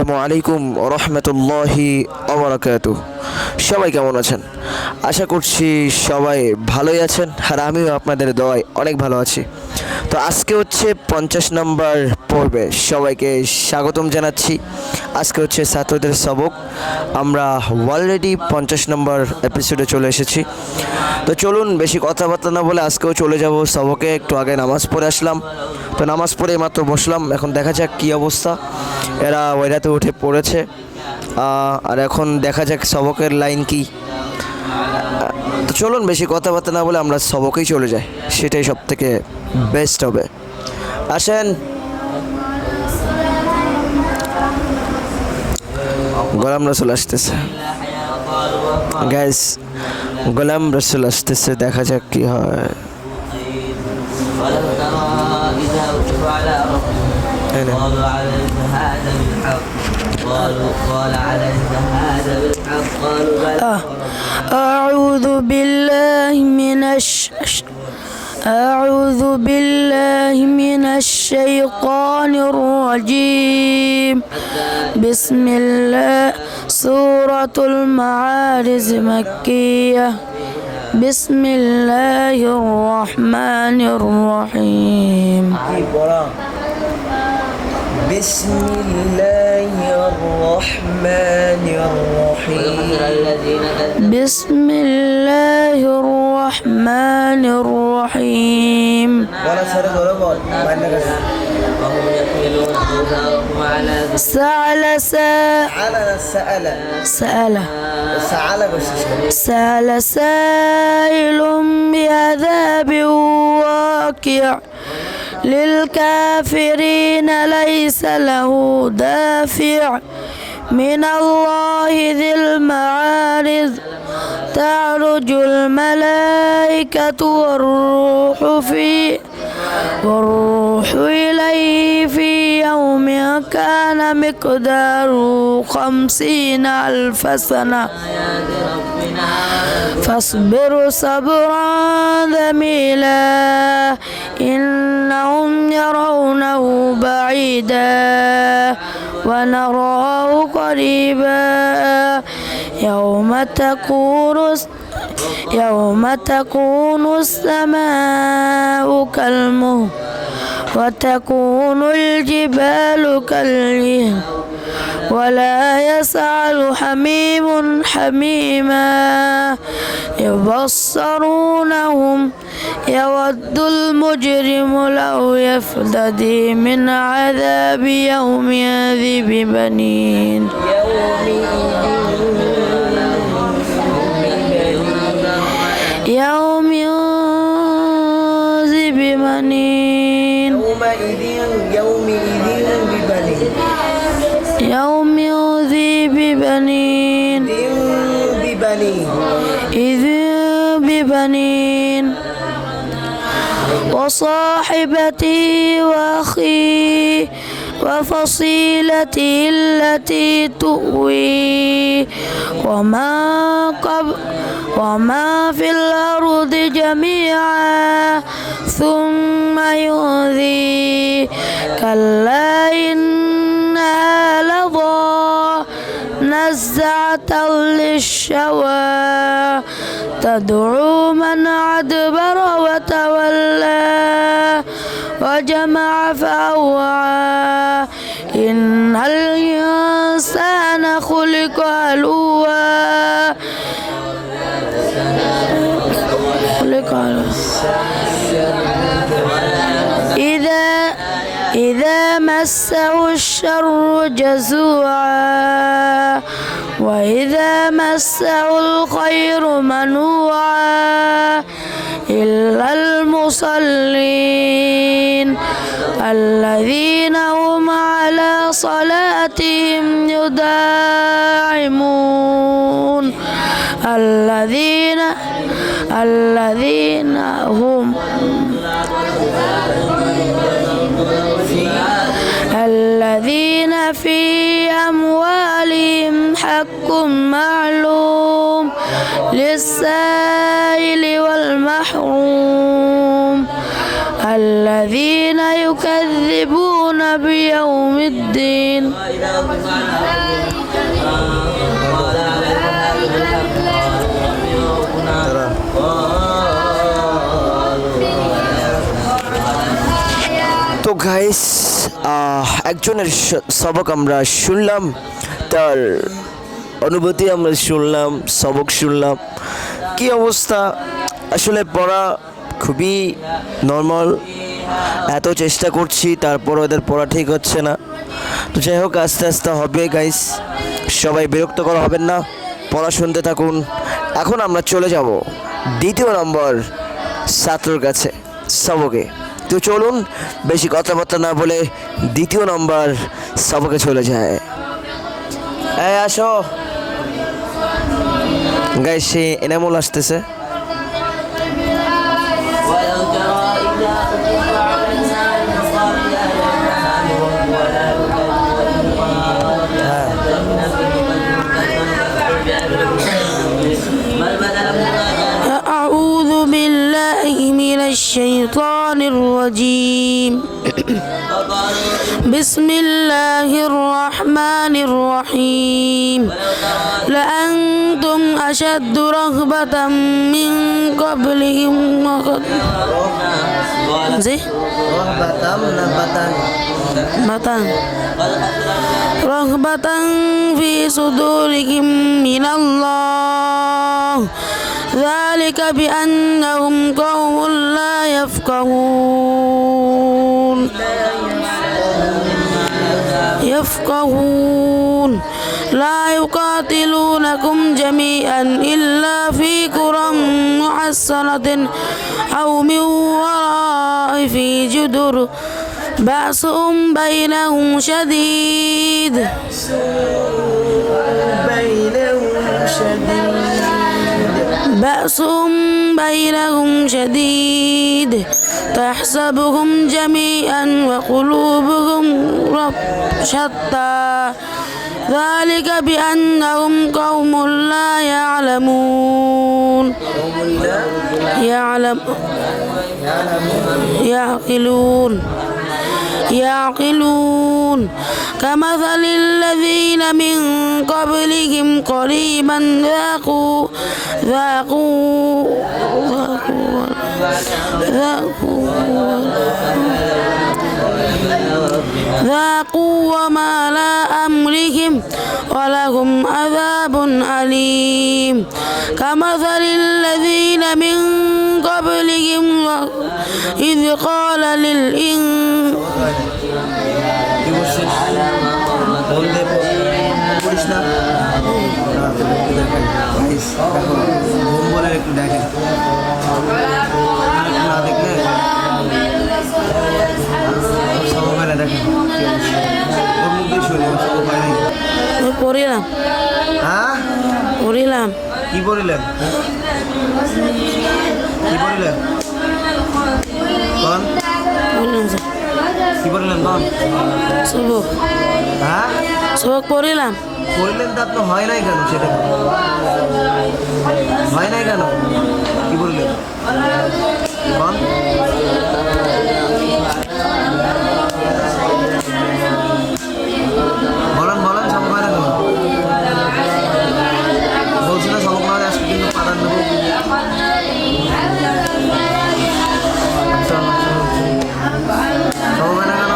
আসসালামু আলাইকুম রহমতুল্লাহি ওবারাকাতুহু। সবাই কেমন আছেন? আশা করছি সবাই ভালোই আছেন, আর আমিও আপনাদের দোয়ায় অনেক ভালো আছি। তো আজকে হচ্ছে 50 নম্বর পর্বে সবাইকে স্বাগতম জানাচ্ছি। আজকে হচ্ছে ছাত্রদের সবক। আমরা অলরেডি 50 নম্বর এপিসোডে চলে এসেছি। তো চলুন বেশি কথাবার্তা না বলে আজকেও চলে যাব সবকে। একটু আগে নামাজ পড়ে আসলাম, তো নামাজ পড়ে মাত্র বসলাম। এখন দেখা যাক কী অবস্থা। এরা ওইরাতে উঠে পড়েছে, আর এখন দেখা যাক সবকের লাইন কি। তো চলুন বেশি কথাবার্তা না বলে আমরা সবকেই চলে যাই, সেটাই সব থেকে বেস্ট হবে। আসেন। গোলাম রসুল আসতেছে গাইস, গোলাম রসুল আসতেছে, দেখা যাক কি হয়। أعوذ بالله من الشيطان الرجيم. بسم الله. سورة المعارج مكية. بسم الله الرحمن الرحيم. بسم الله الرحمن الرحيم. بسم الله الرحمن الرحيم. سأل سائل بعذاب واقع للكافرين ليس له دافع من الله ذي المعارج. تعرج الملائكة والروح إليه في يوم كان مقداره 50,000 سنة. فاصبر صبرا جميلا إنهم يرونه بعيدا ونراه قريبا. يوم تكون السماء كالمهل وتكون الجبال كالعهن ولا يسأل حميم حميما. يبصرونهم يود المجرم لو يفتدي من عذاب يومئذ ببنين. يومئذ ببنين. يومئذ ببنين. إذ ببنين. وصاحبتي وأخي وفصيلتي التي تؤوي وما في الأرض جميعا ثم ينذي. كلا إنها لظى نزعة للشوى تدعو من أدبر وتولى وجمع فأوعى. إن الإنسان خلق هلوعا. إذا مسه الشر جزوعا وإذا مسه الخير منوعا إلا المصلين الذين هم على صلاتهم يداعمون. الذين في أموالهم حق معلوم للسائل والمحروم. الذين يكذبون بيوم الدين তো গাইস একজনের সবক আমরা শুনলাম, তার অনুভূতি আমরা শুনলাম, সবক শুনলাম। কি অবস্থা, আসলে পড়া খুবই নর্মাল, এত চেষ্টা করছি তারপর ওদের পড়া ঠিক হচ্ছে না। তো যাই হোক, আস্তে আস্তে হবে গাইস, সবাই বিরক্ত করা হবেন না, পড়া শুনতে থাকুন। এখন আমরা চলে যাব দ্বিতীয় নম্বর ছাত্রর কাছে সবকে। তো চলুন বেশি কথাবার্তা না বলে দ্বিতীয় নম্বর সবকে চলে যায়। এই আসো গাইস, সে এনামুল আসতেছে। أعوذ بالله من الشيطان الرجيم بسم الله الرحمن الرحيم لأنتم أشد رهبة من قبلهم رهبة في صدورهم من الله ذلك بأنهم قوم لا يفقهون لا يقاتلونكم جميعا إلا في قرى محصنة أو من وراء في جدر بأسهم بينهم شديد تحسبهم جميعا وقلوبهم شتى ذلك بأنهم قوم لا يعقلون كمثل الذين من قبلهم قريبا ذاقوا وبال أمرهم ولهم عذاب أليم كمثل الذين من قبلهم إذ قال পড়িলাম কি পড়িলেন কোন কি পড়িলেন কোন সবক হ্যাঁ সবক পড়িলেন তো আপনি হয় নাই কেন, সেটা হয় নাই কেন, কি বললেন কোন বলেন সবক হয় না কেন বলছি না, সবক না হলে আজকে কিন্তু প্রাধান্য সবক হয় না কেন।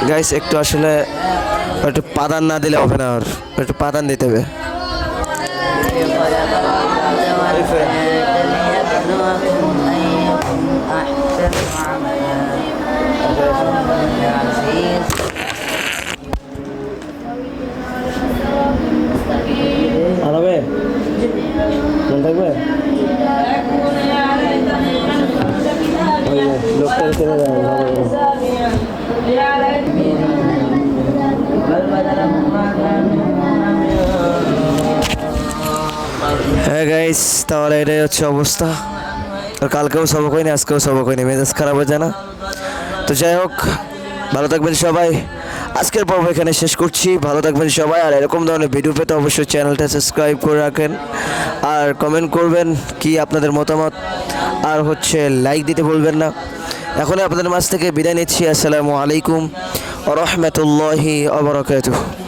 গাইস একটু আসলে একটু পাদান না দিলে হবে না, আর একটু পাদান দিতে হবে। আনাবে মন থাকবে লোকটা চলে যাবে। হ্যাঁ গাইস, তাহলে এটাই হচ্ছে অবস্থা। আর কালকেও সবক হয়নি, আজকেও সবক হয়নি, মেজাজ খারাপ হয়ে যায় না। তো যাই হোক, ভালো থাকবেন সবাই, আজকের পর্ব এখানে শেষ করছি। ভালো থাকবেন সবাই, আর এরকম ধরনের ভিডিও পেতে অবশ্যই চ্যানেলটা সাবস্ক্রাইব করে রাখেন, আর কমেন্ট করবেন কি আপনাদের মতামত, আর হচ্ছে লাইক দিতে ভুলবেন না। এখন আপনাদের মাঝ থেকে বিদায় নিচ্ছি। আসসালামু আলাইকুম ওয়া রাহমাতুল্লাহি ওয়া বারাকাতুহু।